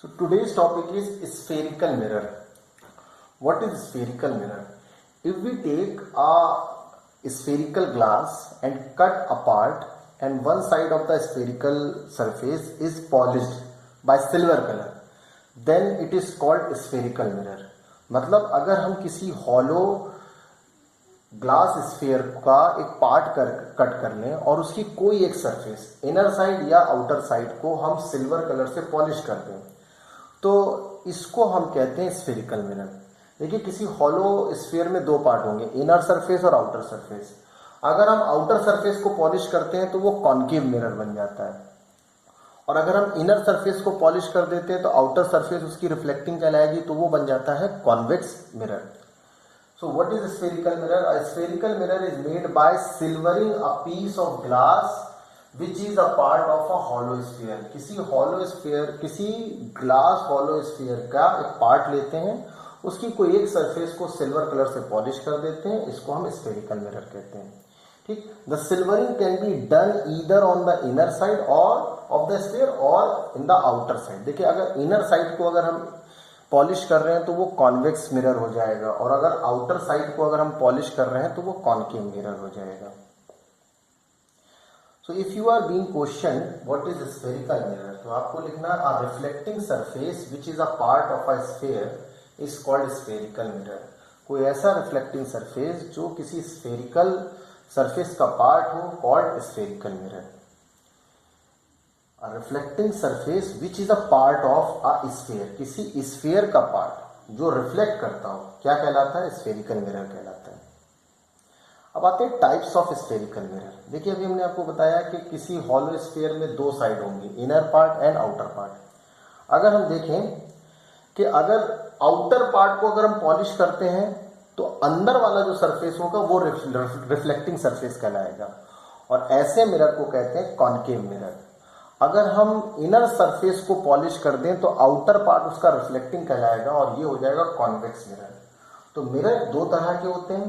So today's topic is spherical mirror. What is spherical mirror? If we take a spherical glass and cut apart and one side of the spherical surface is polished by silver color, then it is called spherical mirror. मतलब अगर हम किसी hollow glass sphere का एक part cut कर लें और उसकी कोई एक सरफेस इनर साइड या आउटर साइड को हम सिल्वर कलर से पॉलिश कर दें तो इसको हम कहते हैं स्फेरिकल मिरर। देखिए किसी हॉलो स्फीयर में दो पार्ट होंगे, इनर सरफेस और आउटर सरफेस। अगर हम आउटर सरफेस को पॉलिश करते हैं तो वो कॉन्केव मिरर बन जाता है, और अगर हम इनर सरफेस को पॉलिश कर देते हैं तो आउटर सरफेस उसकी रिफ्लेक्टिंग कहलाएगी, तो वो बन जाता है convex mirror. So what is a spherical mirror? A spherical mirror is made by silvering a piece of glass which is a part of a hollow sphere. किसी ग्लास hollow sphere का एक part लेते हैं, उसकी कोई एक surface को silver colour से पॉलिश कर देते हैं, इसको हम स्फेरिकल मिरर कहते हैं। ठीक, the silvering can be done either on the inner side और ऑफ द स्फीयर और इन द आउटर साइड। देखिए अगर इनर साइड को अगर हम पॉलिश कर रहे हैं तो वो कॉन्वेक्स मिरर हो जाएगा, और अगर आउटर साइड को अगर हम पॉलिश कर रहे हैं तो वो कॉन्केव मिरर हो जाएगा। So if you are being question what is spherical mirror, तो आपको लिखना a reflecting surface which is a part of a sphere is called spherical mirror. कोई ऐसा रिफ्लेक्टिंग सरफेस जो किसी स्फेरिकल सरफेस का पार्ट हो, called spherical mirror. A reflecting surface which is a part of a sphere, किसी स्फीयर का पार्ट जो रिफ्लेक्ट करता हो, क्या कहलाता है? स्फेरिकल मिरर कहलाता है। अब आते हैं टाइप्स ऑफ स्फेरिकल मिरर। देखिए अभी हमने आपको बताया कि किसी हॉलो स्फीयर में दो साइड होंगी, inner part and outer part. अगर हम देखें कि अगर आउटर पार्ट को अगर हम पॉलिश करते हैं तो अंदर वाला जो सरफेस होगा वो रिफ्लेक्टिंग सरफेस कहलाएगा, और ऐसे मिरर को कहते हैं कॉन्केव मिरर। अगर हम इनर सरफेस को पॉलिश कर दें तो आउटर पार्ट उसका रिफ्लेक्टिंग कहलाएगा, और ये हो जाएगा कॉन्वेक्स मिरर। तो मिरर दो तरह के होते हैं,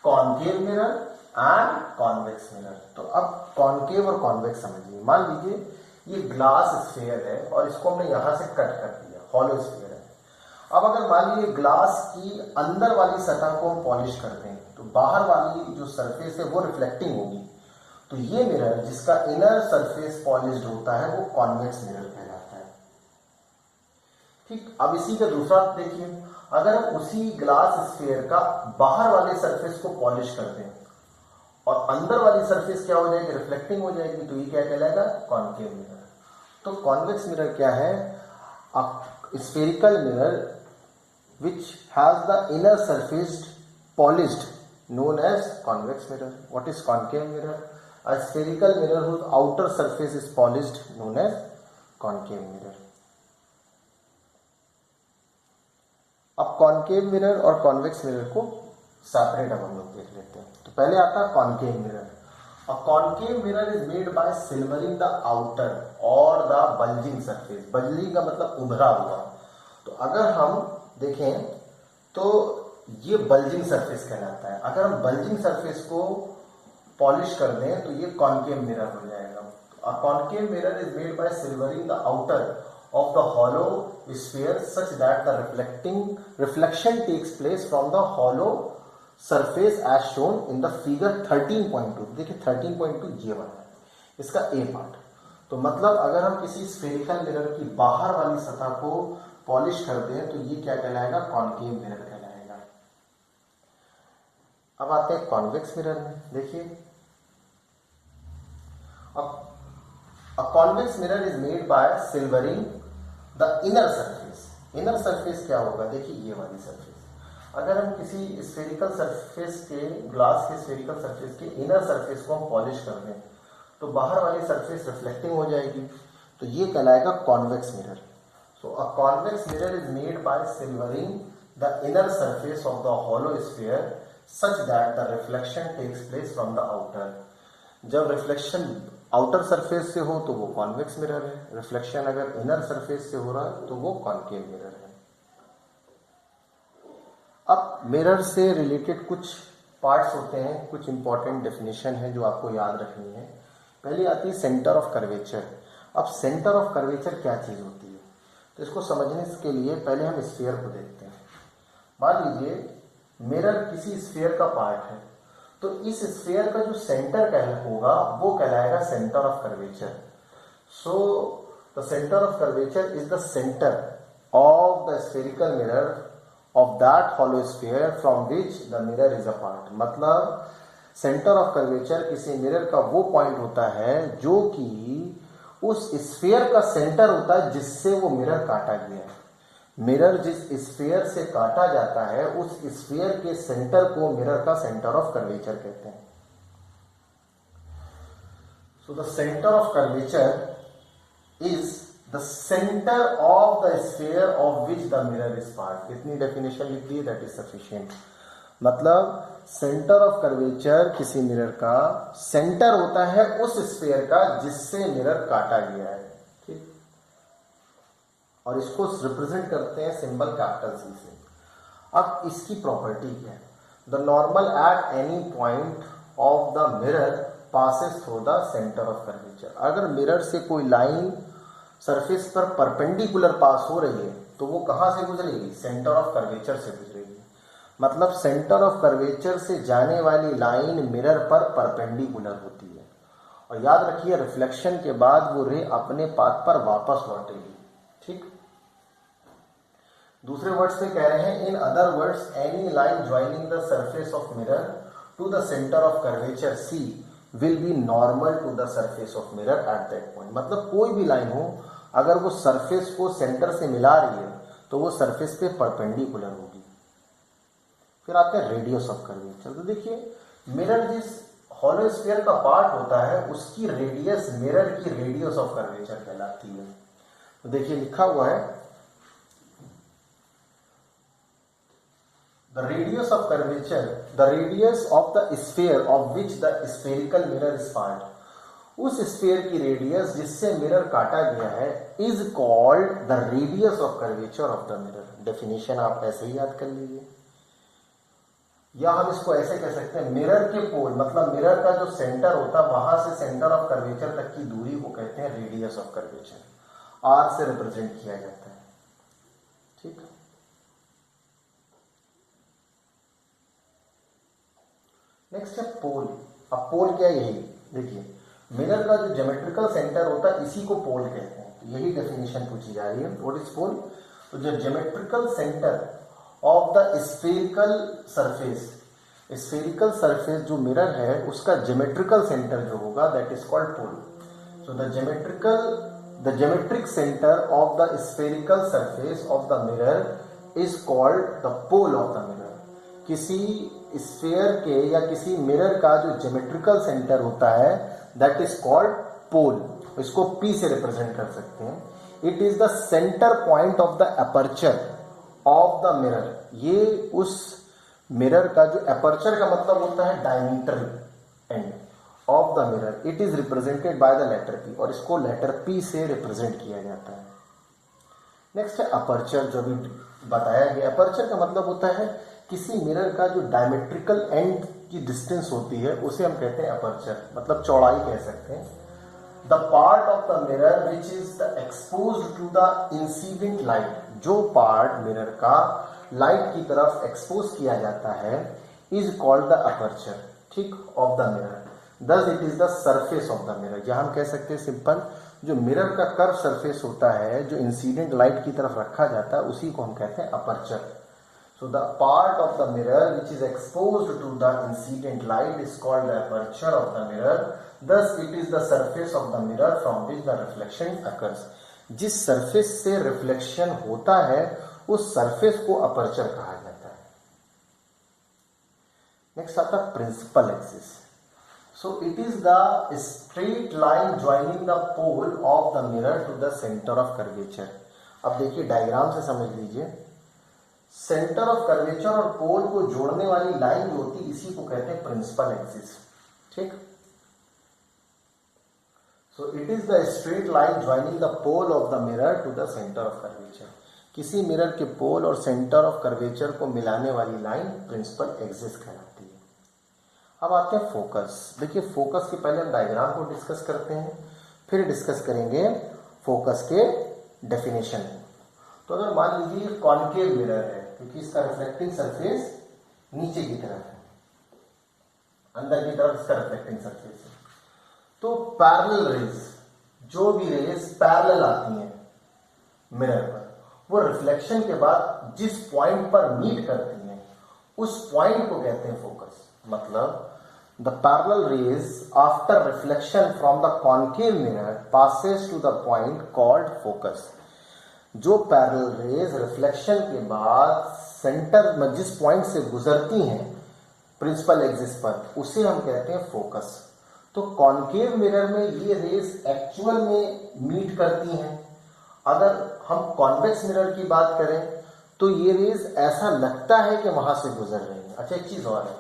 concave mirror and convex mirror. तो अब कॉन्केव और कॉन्वेक्स समझिए। मान लीजिए ये ग्लास स्फीयर है और इसको हमने यहां से कट कर दिया, हॉलो स्फीयर है। अब अगर मान लीजिए ग्लास की अंदर वाली सतह को हम पॉलिश करते हैं तो बाहर वाली जो सरफेस है वो रिफ्लेक्टिंग होगी, तो ये मिरर जिसका इनर सरफेस पॉलिश्ड होता है वो कॉन्वेक्स मिरर कहलाता है। ठीक, अब इसी का दूसरा देखिए, अगर हम उसी ग्लास स्फीयर का बाहर वाले सरफेस को पॉलिश कर दें और अंदर वाली सरफेस क्या हो जाएगी? रिफ्लेक्टिंग हो जाएगी, तो ये क्या कहलाएगा? Concave mirror. तो कॉन्वेक्स मिरर क्या है? Spherical mirror which has the inner surface polished known as convex mirror. What is concave mirror? A spherical mirror whose outer surface is polished known as concave mirror. अब concave mirror और convex mirror को separate अब हम लोग देख लेते हैं। तो पहले आता है concave mirror. A concave mirror is made by silvering the outer or the bulging surface. bulging का मतलब उभरा हुआ। तो अगर हम देखें तो ये बल्जिंग सरफेस कहलाता है। अगर हम बल्जिंग सरफेस को पॉलिश कर दें तो ये कॉन्केव मिरर हो जाएगा। A concave mirror is made by silvering the outer of the hollow sphere such that the reflection takes place from the hollow surface as shown in the figure 13.2। देखिए 13.2 ये वाला है, इसका ए पार्ट। तो मतलब अगर हम किसी स्फेरिकल मिरर की बाहर वाली सतह को पॉलिश कर दें तो ये क्या कहलाएगा? कॉन्केव मिरर कहलाएगा। अब आते हैं कॉन्वेक्स मिरर में। देखिए अब convex mirror is made by silvering the inner surface. Inner surface क्या होगा? देखिए ये वाली सरफेस। अगर हम किसी स्फेरिकल सरफेस के ग्लास के स्फेरिकल सरफेस के इनर सरफेस को हम पॉलिश कर दें तो बाहर वाली सरफेस रिफ्लेक्टिंग हो जाएगी, तो ये कहलाएगा convex mirror. So a convex mirror is made by silvering the inner surface of the hollow sphere such that the reflection takes place from the outer. जब रिफ्लेक्शन आउटर सरफेस से हो तो वो कॉन्वेक्स मिरर है, reflection अगर inner surface से हो रहा है तो वो कॉन्केव मिरर है। अब मिरर से रिलेटेड कुछ पार्ट्स होते हैं, कुछ इंपॉर्टेंट डेफिनेशन है जो आपको याद रखनी है। पहली आती है सेंटर ऑफ कर्वेचर। अब सेंटर ऑफ कर्वेचर क्या चीज होती है? तो इसको समझने के लिए पहले हम स्फीयर को देखते हैं। मान लीजिए मिरर किसी स्फीयर का पार्ट है, तो इस स्फीयर का जो सेंटर होगा वो कहलाएगा centre of curvature. So the centre of curvature is the centre of the spherical mirror of that hollow sphere from which the mirror is a part. मतलब सेंटर ऑफ कर्वेचर किसी mirror का वो point होता है जो कि उस sphere का सेंटर होता है जिससे वो मिरर काटा गया है। मिरर जिस स्फीयर से काटा जाता है उस स्फीयर के सेंटर को मिरर का सेंटर ऑफ कर्वेचर कहते हैं। So the centre of curvature is the centre of the sphere of which the mirror is part. इतनी डेफिनेशन लिख दी, दैट इज सफिशिएंट। मतलब सेंटर ऑफ कर्वेचर किसी मिरर का सेंटर होता है उस स्फीयर का जिससे मिरर काटा गया है, ठीक। और इसको रिप्रेजेंट करते हैं सिंबल कैपिटल सी से। अब इसकी प्रॉपर्टी क्या है? The normal at any point of the mirror passes through the centre of curvature. अगर मिरर से कोई लाइन सरफेस पर परपेंडिकुलर पास हो रही है तो वो कहां से गुजरेगी? सेंटर ऑफ कर्वेचर से गुजरेगी। मतलब सेंटर ऑफ कर्वेचर से जाने वाली लाइन मिरर पर परपेंडिकुलर होती है, और याद रखिए रिफ्लेक्शन के बाद वो रे अपने पाथ पर वापस लौटेगी, ठीक। दूसरे वर्ड्स में कह रहे हैं, in other words any line joining the surface of mirror to the centre of curvature C will be normal to the surface of mirror at that point. मतलब कोई भी लाइन हो, अगर वो सरफेस को सेंटर से मिला रही है तो वो सरफेस पे परपेंडिकुलर होगी। फिर आते हैं रेडियस ऑफ कर्वेचर। तो देखिए मिरर जिस हॉलो स्फीयर का पार्ट होता है उसकी रेडियस मिरर की रेडियस ऑफ कर्वेचर कहलाती है। तो देखिए लिखा हुआ है, the radius of curvature, the radius of the sphere of which the spherical mirror is part. उस स्फीयर की रेडियस जिससे मिरर काटा गया है is called the radius of curvature of the mirror. Definition आप ऐसे ही याद कर लीजिए, या हम इसको ऐसे कह सकते हैं, मिरर के पोल, मतलब मिरर का जो सेंटर होता है वहां से सेंटर ऑफ कर्वेचर तक की दूरी को कहते हैं रेडियस ऑफ कर्वेचर। आर से रिप्रेजेंट किया जाता है, ठीक। नेक्स्ट है पोल। अब पोल क्या है? यही देखिए, मिरर का जो ज्योमेट्रिकल सेंटर होता है इसी को पोल कहते हैं। तो यही डेफिनेशन पूछी जा रही है, व्हाट इज पोल। तो जो geometrical centre of the spherical surface, spherical surface जो मिरर है उसका ज्योमेट्रिकल सेंटर जो होगा that is called pole. So the geometric centre of the spherical surface of the mirror is called the pole of the mirror. किसी sphere के या किसी mirror का जो ज्योमेट्रिकल सेंटर होता है दैट इज कॉल्ड पोल। इसको P से रिप्रेजेंट कर सकते हैं। It is the centre point of the aperture of the mirror. ये उस मिरर का जो अपर्चर का मतलब होता है diameter end of the mirror, it is represented by the letter P, और इसको लेटर P से रिप्रेजेंट किया जाता है। नेक्स्ट है अपर्चर, जो भी बताया गया। अपर्चर का मतलब होता है किसी मिरर का जो डायमेट्रिकल एंड की डिस्टेंस होती है उसे हम कहते हैं अपर्चर, मतलब चौड़ाई कह सकते हैं। The part of the mirror which is the exposed to the incident light, जो पार्ट मिरर का लाइट की तरफ एक्सपोज किया जाता है इज कॉल्ड द अपर्चर, ठीक, of the mirror. Thus it is the surface of the mirror. जहां हम कह सकते हैं सिंपल, जो मिरर का कर्व सरफेस होता है जो इंसिडेंट लाइट की तरफ रखा जाता है उसी को हम कहते हैं aperture. So the part of the mirror which is exposed to the incident light is called the aperture of the mirror. Thus it is the surface of the mirror from which the reflection occurs. जिस surface से reflection होता है उस surface को aperture कहा जाता है। Next आता है principal axis. So it is the straight line joining the pole of the mirror to the center of curvature. अब देखिए डायग्राम से समझ लीजिए, सेंटर ऑफ कर्वेचर और पोल को जोड़ने वाली लाइन जो होती है इसी को कहते हैं प्रिंसिपल एक्सिस, ठीक। So it is the straight line joining the pole of the mirror to the centre of curvature. किसी मिरर के पोल और सेंटर ऑफ कर्वेचर को मिलाने वाली लाइन प्रिंसिपल एक्सिस कहलाती है। अब आते हैं फोकस। देखिए फोकस के पहले हम डायग्राम को डिस्कस करते हैं, फिर डिस्कस करेंगे फोकस के डेफिनेशन। तो अगर मान लीजिए ये कॉन्केव मिरर है क्योंकि इसका रिफ्लेक्टिंग सरफेस नीचे की तरफ है, अंदर की तरफ इसका रिफ्लेक्टिंग सरफेस है, तो पैरेलल रेज, जो भी रेज पैरेलल आती हैं मिरर पर, वो रिफ्लेक्शन के बाद जिस पॉइंट पर मीट करती हैं उस पॉइंट को कहते हैं फोकस। मतलब the parallel rays after reflection from the concave mirror passes to the point called focus. जो पैरेलल रेज रिफ्लेक्शन के बाद सेंटर में जिस पॉइंट से गुजरती हैं प्रिंसिपल एक्सिस पर, उसे हम कहते हैं फोकस। तो कॉन्केव मिरर में ये रेज एक्चुअल में मीट करती हैं। अगर हम कॉन्वेक्स मिरर की बात करें तो ये रेज ऐसा लगता है कि वहां से गुजर रही है। अच्छा, एक चीज और है,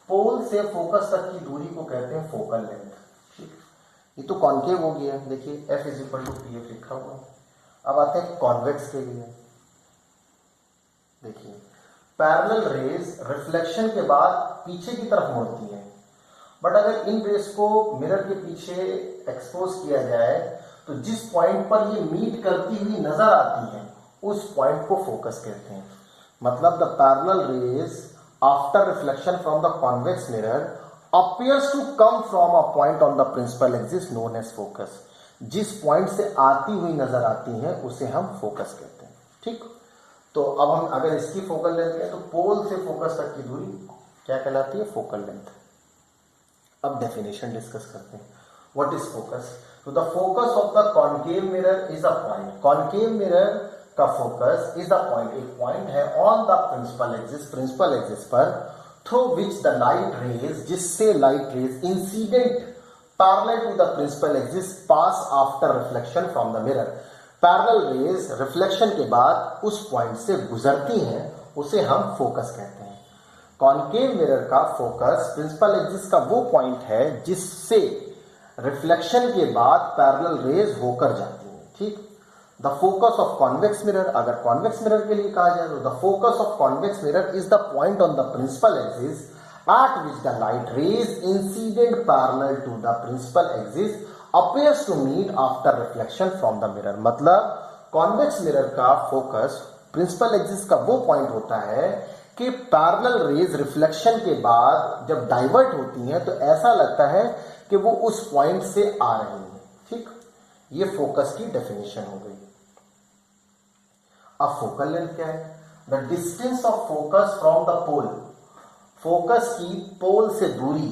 पोल से फोकस तक की दूरी को कहते हैं फोकल लेंथ। ठीक, ये तो कॉन्केव हो गया, देखिए F = PF लिखा हुआ है। अब आते हैं कॉन्वेक्स के लिए। देखिए पैरेलल रेज रिफ्लेक्शन के बाद पीछे की तरफ मुड़ती है, बट अगर इन रेज को मिरर के पीछे एक्सपोज किया जाए तो जिस पॉइंट पर ये मीट करती हुई नजर आती है उस पॉइंट को फोकस कहते हैं। मतलब the parallel rays after reflection from the convex mirror appears to come from a point on the principal axis known as focus। जिस पॉइंट से आती हुई नजर आती है उसे हम फोकस कहते हैं। ठीक, तो अब हम अगर इसकी फोकल लेंथ लें तो पोल से फोकस तक की दूरी क्या कहलाती है? Focal length. अब डेफिनेशन डिस्कस करते हैं। What is focus? तो the focus of the concave mirror is a point. Concave mirror का फोकस इज द पॉइंट, एक पॉइंट है on the principal axis, principal axis पर, through which the light rays, जिससे light rays incident parallel to the principal axis pass after reflection from the mirror. Parallel rays reflection के बाद उस point से गुजरती हैं, उसे हम फोकस कहते हैं। कॉन्केव मिरर का फोकस प्रिंसिपल एक्सिस का वो पॉइंट है जिससे रिफ्लेक्शन के बाद पैरेलल रेज होकर जाती है। ठीक, the focus of convex mirror, अगर कॉन्वेक्स मिरर के लिए कहा जाए तो the focus of convex mirror is the point on the principal axis at which the light rays incident parallel to the principal axis appears to meet after reflection from the mirror। मतलब convex mirror का focus principal axis का वो point होता है कि parallel rays reflection के बाद जब डाइवर्ट होती हैं तो ऐसा लगता है कि वो उस पॉइंट से आ रही है। ठीक, ये फोकस की डेफिनेशन हो गई। अब फोकल लेंथ क्या है? The distance of focus from the pole, focus की पोल से दूरी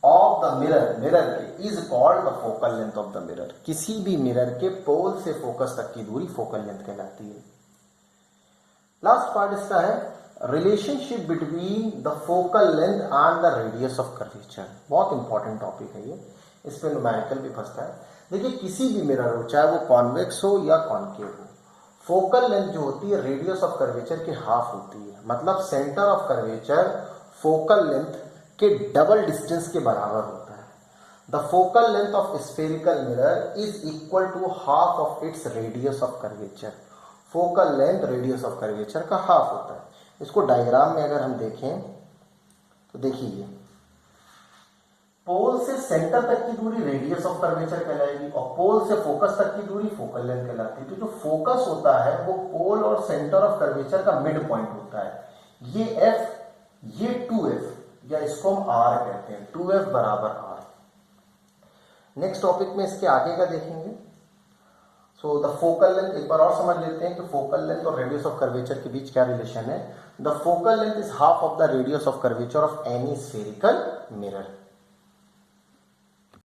ऑफ द मिरर, मिरर के, is called the focal length of the mirror. किसी भी मिरर के पोल से फोकस तक की दूरी फोकल लेंथ कहलाती है। लास्ट पार्ट इसका है relationship between the focal length and the radius of curvature. बहुत इंपॉर्टेंट टॉपिक है ये, इस पे न्यूमेरिकल भी फंसता है। देखिए किसी भी मिरर हो, चाहे वो कॉन्वेक्स हो या कॉन्केव हो, फोकल लेंथ जो होती है रेडियस ऑफ कर्वेचर के हाफ होती है। मतलब centre of curvature focal length के डबल डिस्टेंस के बराबर होता है। The focal length of spherical mirror is equal to half of its radius of curvature. Focal length radius of curvature का हाफ होता है। इसको डायग्राम में अगर हम देखें तो देखिए पोल से सेंटर तक की दूरी रेडियस ऑफ कर्वेचर कहलाएगी और पोल से फोकस तक की दूरी फोकल लेंथ कहलाती है। तो जो फोकस होता है वो पोल और सेंटर ऑफ कर्वेचर का मिड पॉइंट होता है। ये F, ये 2F, या इसको हम R कहते हैं। 2F बराबर R। नेक्स्ट टॉपिक में इसके आगे का देखेंगे। सो द फोकल लेंथ एक बार और समझ लेते हैं कि फोकल लेंथ और रेडियस ऑफ कर्वेचर के बीच क्या रिलेशन है। The focal length is half of the radius of curvature of any spherical mirror.